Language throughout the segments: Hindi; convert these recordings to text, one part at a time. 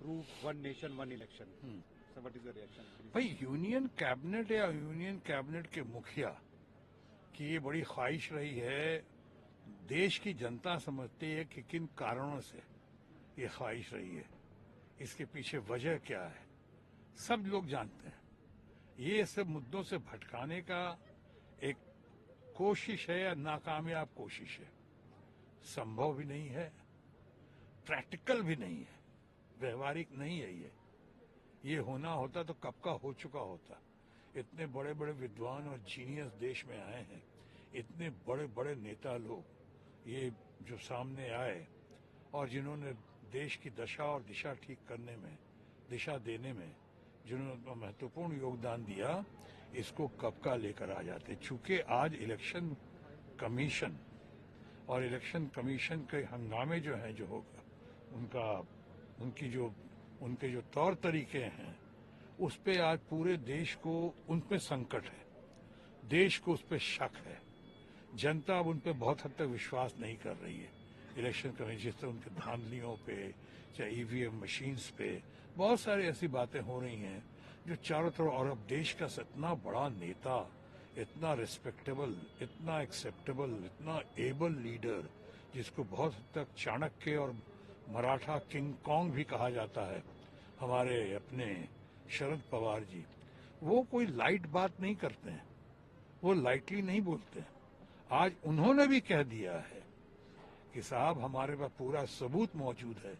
approve one nation, one election. So what is the reaction? भाई यूनियन कैबिनेट या यूनियन कैबिनेट के मुखिया की ये बड़ी ख्वाहिश रही है। देश की जनता समझती है कि किन कारणों से ये ख्वाहिश रही है, इसके पीछे वजह क्या है, सब लोग जानते हैं। ये सब मुद्दों से भटकाने का एक कोशिश है या नाकामयाब कोशिश है। संभव भी नहीं है, प्रैक्टिकल भी नहीं है, व्यवहारिक नहीं है। ये होना होता तो कब का हो चुका होता। इतने बड़े बड़े विद्वान और जीनियस देश में आए हैं, इतने बड़े बड़े नेता लोग ये जो सामने आए और जिन्होंने देश की दशा और दिशा ठीक करने में, दिशा देने में जिन्होंने महत्वपूर्ण योगदान दिया, इसको कब का लेकर आ जाते। चूंकि आज इलेक्शन कमीशन और इलेक्शन कमीशन के हंगामे जो हैं, जो होगा उनके जो तौर तरीके हैं, उस पे आज पूरे देश को उन पे संकट है, देश को उस पे शक है। जनता अब उन पे बहुत हद तक विश्वास नहीं कर रही है। इलेक्शन कमीशन जिस तरह उनके धांधलियों पे, चाहे ईवीएम मशीन्स पे, बहुत सारी ऐसी बातें हो रही हैं जो चारों तरफ। और अब देश का इतना बड़ा नेता, इतना रिस्पेक्टेबल, इतना एक्सेप्टेबल, इतना एबल लीडर, जिसको बहुत हद तक चाणक्य और मराठा किंग कॉन्ग भी कहा जाता है, हमारे अपने शरद पवार जी, वो कोई लाइट बात नहीं करते हैं, वो लाइटली नहीं बोलते हैं। आज उन्होंने भी कह दिया है कि साहब हमारे पास पूरा सबूत मौजूद है,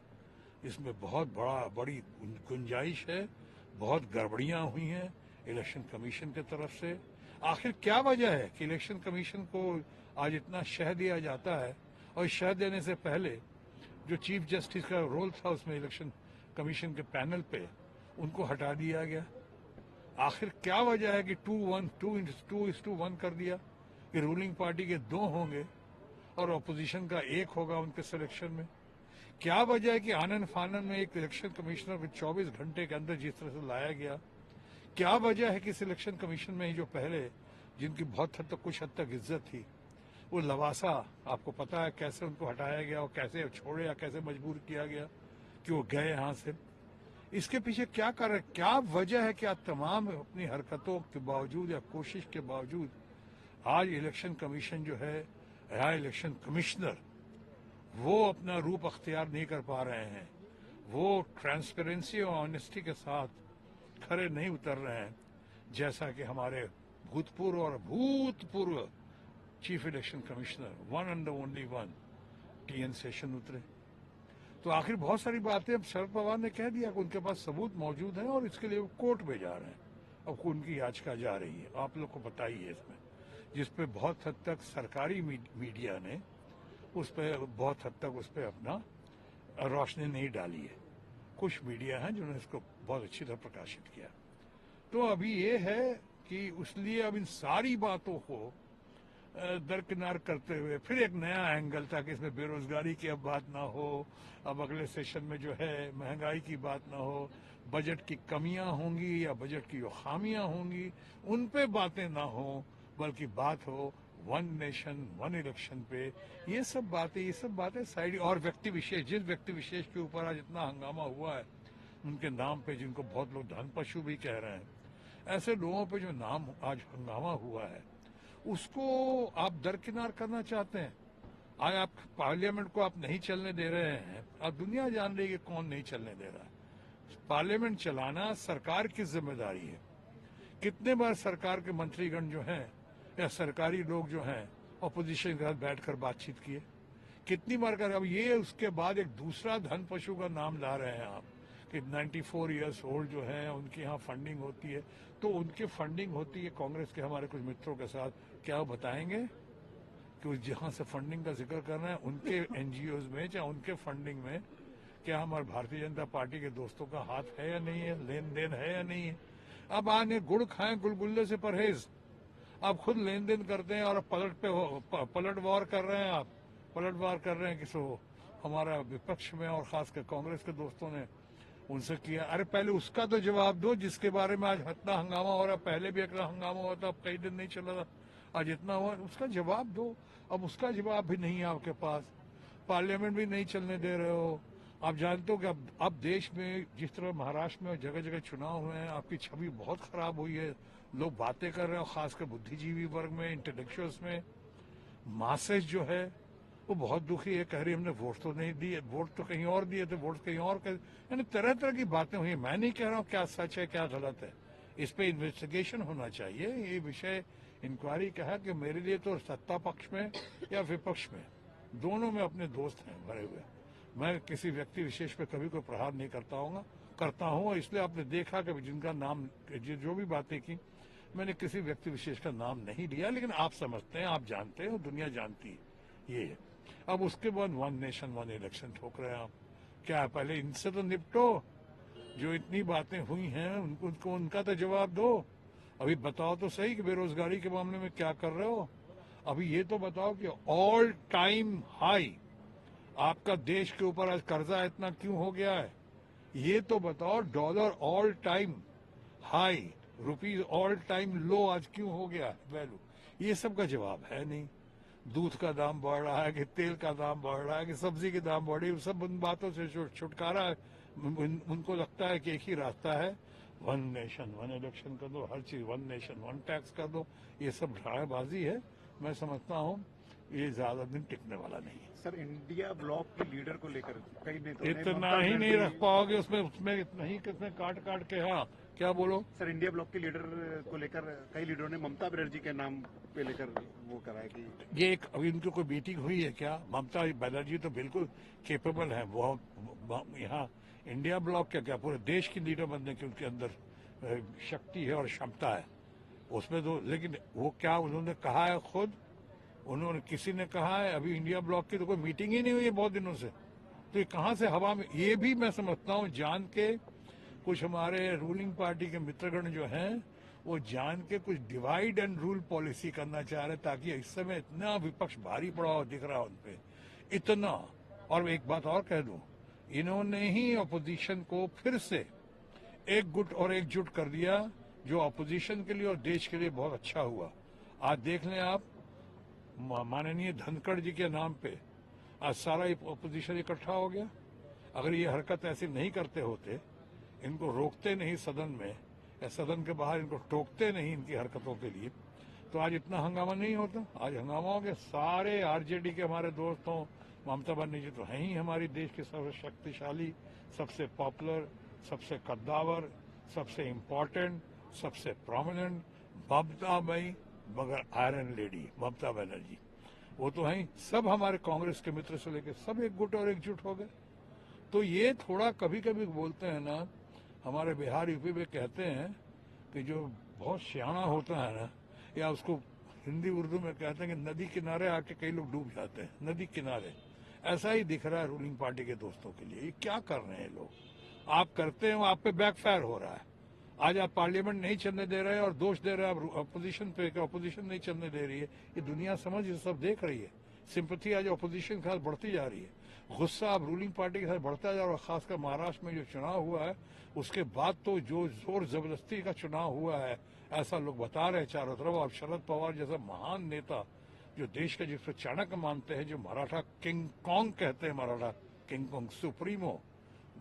इसमें बहुत बड़ी गुंजाइश है, बहुत गड़बड़ियां हुई हैं इलेक्शन कमीशन की तरफ से। आखिर क्या वजह है कि इलेक्शन कमीशन को आज इतना शह दिया जाता है, और शह देने से पहले जो चीफ जस्टिस का रोल था उसमें इलेक्शन कमीशन के पैनल पे, उनको हटा दिया गया। आखिर क्या वजह है कि 2:1 कर दिया कि रूलिंग पार्टी के 2 होंगे और ऑपोजिशन का 1 होगा उनके सिलेक्शन में। क्या वजह है कि आनन फानन में एक इलेक्शन कमिश्नर को 24 घंटे के अंदर जिस तरह से लाया गया। क्या वजह है कि सिलेक्शन कमीशन में जो पहले जिनकी बहुत हद तक कुछ हद तक इज्जत थी, वो लवासा, आपको पता है कैसे उनको हटाया गया और कैसे छोड़े या कैसे मजबूर किया गया कि वो गए यहाँ से। इसके पीछे क्या कारण, क्या वजह है कि आज तमाम अपनी हरकतों के बावजूद या कोशिश के बावजूद आज इलेक्शन कमीशन जो है, या इलेक्शन कमिश्नर, वो अपना रूप अख्तियार नहीं कर पा रहे हैं, वो ट्रांसपेरेंसी और ऑनेस्टी के साथ खरे नहीं उतर रहे हैं, जैसा कि हमारे भूतपूर्व chief election commissioner, one and only one, TN Seshan उतरे। तो आखिर बहुत सारी बातें अब शरद पवार ने कह दिया कि उनके पास सबूत मौजूद हैं और इसके लिए वो कोर्ट में जा रहे हैं। अब उनकी याचिका जा रही है, आप लोग को पता ही है इसमें, जिसपे बहुत हद तक सरकारी मीडिया ने उस पर बहुत हद तक उस पर अपना रोशनी नहीं डाली है। कुछ मीडिया हैं जिन्होंने इसको बहुत अच्छी तरह प्रकाशित किया। तो अभी ये है कि उसलिए अब इन सारी बातों को दरकिनार करते हुए फिर एक नया एंगल था कि इसमें बेरोजगारी की अब बात ना हो, अब अगले सेशन में जो है महंगाई की बात ना हो, बजट की कमियां होंगी या बजट की जो खामियां होंगी उन पे बातें ना हो, बल्कि बात हो वन नेशन वन इलेक्शन पे। ये सब बातें साइड। और व्यक्ति विशेष, जिस व्यक्ति विशेष के ऊपर आज इतना हंगामा हुआ है उनके नाम पे, जिनको बहुत लोग धन पशु भी कह रहे हैं, ऐसे लोगों पे जो नाम आज हंगामा हुआ है उसको आप दरकिनार करना चाहते हैं। आज आप पार्लियामेंट को आप नहीं चलने दे रहे हैं, अब दुनिया जान रही है कि कौन नहीं चलने दे रहा है। पार्लियामेंट चलाना सरकार की जिम्मेदारी है। कितने बार सरकार के मंत्रीगण जो हैं या सरकारी लोग जो हैं ऑपोजिशन के साथ बैठकर बातचीत किए, कितनी बार कर। अब ये उसके बाद एक दूसरा धन पशु का नाम ला रहे हैं आप कि 94 ईयर्स ओल्ड जो है उनकी यहाँ फंडिंग होती है। तो उनकी फंडिंग होती है कांग्रेस के हमारे कुछ मित्रों के साथ, क्या वो बताएंगे कि जहां से फंडिंग का जिक्र कर रहे हैं उनके एनजीओज में या उनके फंडिंग में क्या हमारे भारतीय जनता पार्टी के दोस्तों का हाथ है या नहीं है, लेन देन है या नहीं है। अब आने गुड़ खाएं गुलगुल्ले से परहेज, आप खुद लेन देन करते हैं और पलटवार कर रहे हैं। आप पलटवार कर रहे हैं कि सो हमारा विपक्ष में और खासकर कांग्रेस के दोस्तों ने उनसे किया। अरे पहले उसका तो जवाब दो जिसके बारे में आज इतना हंगामा हो रहा है। पहले भी इतना हंगामा हुआ था, अब कई दिन नहीं चला था, आज इतना हुआ, उसका जवाब दो। अब उसका जवाब भी नहीं है आपके पास, पार्लियामेंट भी नहीं चलने दे रहे हो, आप जानते हो कि अब देश में जिस तरह महाराष्ट्र में जगह जगह चुनाव हुए हैं, आपकी छवि बहुत खराब हुई है। लोग बातें कर रहे हैं, खासकर बुद्धिजीवी वर्ग में, इंटेलेक्चुअल्स में, मासेस जो है वो बहुत दुखी है। कह रही हमने वोट तो नहीं दिए, वोट तो कहीं और दिए थे, वोट कहीं और कर, यानी तरह तरह की बातें हुई। मैं नहीं कह रहा हूँ क्या सच है क्या गलत है, इस पे इन्वेस्टिगेशन होना चाहिए। ये विषय इंक्वायरी का है कि मेरे लिए तो सत्ता पक्ष में या विपक्ष में, दोनों में अपने दोस्त हैं भरे हुए। मैं किसी व्यक्ति विशेष पे कभी कोई प्रहार नहीं करता हूँ। इसलिए आपने देखा कि जिनका नाम, जो भी बातें की, मैंने किसी व्यक्ति विशेष का नाम नहीं लिया, लेकिन आप समझते हैं, आप जानते हैं, दुनिया जानती है ये है। अब उसके बाद वन नेशन वन इलेक्शन ठोक रहे हैं आप। क्या पहले इनसे तो निपटो, जो इतनी बातें हुई हैं उनको उनका तो जवाब दो। अभी बताओ तो सही कि बेरोजगारी के मामले में क्या कर रहे हो। अभी ये तो बताओ कि ऑल टाइम हाई आपका देश के ऊपर आज कर्जा इतना क्यों हो गया है, ये तो बताओ। Dollar all time high, rupees all time low आज क्यों हो गया वैल्यू, ये सब का जवाब है नहीं। दूध का दाम बढ़ रहा है कि तेल का दाम बढ़ रहा है कि सब्जी के दाम बढ़ रही है, सब उन बातों से छुटकारा है। उनको लगता है कि एक ही रास्ता है, वन नेशन वन इलेक्शन कर दो, हर चीज वन नेशन वन टैक्स कर दो। ये सब ड्रामेबाजी है। मैं समझता हूँ ये ज्यादा दिन टिकने वाला नहीं है। सर, इंडिया ब्लॉक के लीडर को लेकर कई नेताओं ने इतना ममता ही नहीं बनर्जी- रख पाओगे उसमें इतना ही कितने काट काट के। हाँ, क्या बोलो। सर, इंडिया ब्लॉक के लीडर को लेकर कई लीडरों ने ममता बनर्जी के नाम पे लेकर वो करा है कि ये एक अभी उनकी कोई मीटिंग हुई है क्या? ममता बनर्जी तो बिल्कुल केपेबल है, वो यहाँ इंडिया ब्लॉक क्या पूरे देश की लीडर बनने की उनके अंदर शक्ति है और क्षमता है उसमें तो। लेकिन वो क्या उन्होंने कहा है खुद, उन्होंने किसी ने कहा है? अभी इंडिया ब्लॉक की तो कोई मीटिंग ही नहीं हुई है बहुत दिनों से, तो ये कहाँ से हवा में। ये भी मैं समझता हूँ जान के कुछ हमारे रूलिंग पार्टी के मित्रगण जो हैं वो जान के कुछ डिवाइड एंड रूल पॉलिसी करना चाह रहे, ताकि इस समय इतना विपक्ष भारी पड़ा हुआ दिख रहा है उनपे इतना। और एक बात और कह दूं, इन्होंने ही अपोजिशन को फिर से एक गुट और एकजुट कर दिया, जो अपोजिशन के लिए और देश के लिए बहुत अच्छा हुआ। आज देख लें आप, माननीय धनखड़ जी के नाम पे आज सारा अपोजिशन इकट्ठा हो गया। अगर ये हरकत ऐसी नहीं करते होते, इनको रोकते नहीं सदन में या सदन के बाहर इनको टोकते नहीं इनकी हरकतों के लिए, तो आज इतना हंगामा नहीं होता। आज हंगामा हो गया। सारे आरजेडी के हमारे दोस्त हों, ममता बनर्जी तो हैं ही हमारी देश की सबसे शक्तिशाली, सबसे पॉपुलर, सबसे कद्दावर, सबसे इम्पोर्टेंट, सबसे प्रोमिनेंट ममता मई मगर आयरन लेडी ममता बनर्जी, वो तो हैं। सब हमारे कांग्रेस के मित्र से लेकर सब एक गुट और एकजुट हो गए। तो ये थोड़ा कभी कभी बोलते हैं ना, हमारे बिहार यूपी में कहते हैं कि जो बहुत सियाना होता है ना, या उसको हिंदी उर्दू में कहते हैं कि नदी किनारे आके कई लोग डूब जाते हैं। नदी किनारे ऐसा ही दिख रहा है रूलिंग पार्टी के दोस्तों के लिए। ये क्या कर रहे हैं लोग, आप करते हैं आप पे बैकफायर हो रहा है। आज आप पार्लियामेंट नहीं चलने दे रहे हैं और दोष दे रहे हैं आप अपोजिशन पे कि अपोजिशन नहीं चलने दे रही है। ये दुनिया समझ ये सब देख रही है। सिंपैथी आज अपोजिशन के साथ बढ़ती जा रही है, गुस्सा अब रूलिंग पार्टी के साथ बढ़ता जा रहा है। खासकर महाराष्ट्र में जो चुनाव हुआ है उसके बाद तो जो जोर जबरदस्ती का चुनाव हुआ है, ऐसा लोग बता रहे हैं चारों तरफ। और शरद पवार जैसा महान नेता जो देश के, जिसको चाणक्य मानते हैं, जो मराठा किंग कॉन्ग कहते हैं, Maratha king Kong supremo,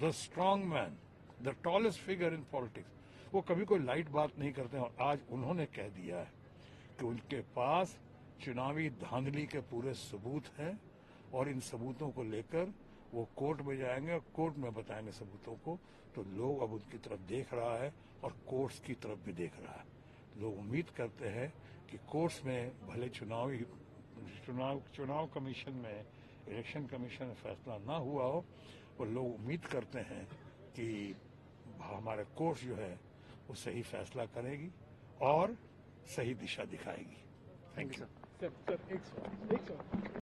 the strong man, the tallest figure in politics, वो कभी कोई लाइट बात नहीं करते हैं। और आज उन्होंने कह दिया है कि उनके पास चुनावी धांधली के पूरे सबूत हैं और इन सबूतों को लेकर वो कोर्ट में जाएंगे और कोर्ट में बताएंगे सबूतों को। तो लोग अब उनकी तरफ देख रहा है और कोर्ट्स की तरफ भी देख रहा है। लोग उम्मीद करते हैं कि कोर्ट्स में भले चुनाव कमीशन में, इलेक्शन कमीशन में फैसला ना हुआ हो, और लोग उम्मीद करते हैं कि हमारे कोर्ट जो है वो सही फैसला करेगी और सही दिशा दिखाएगी। Thank you. सर एक सवाल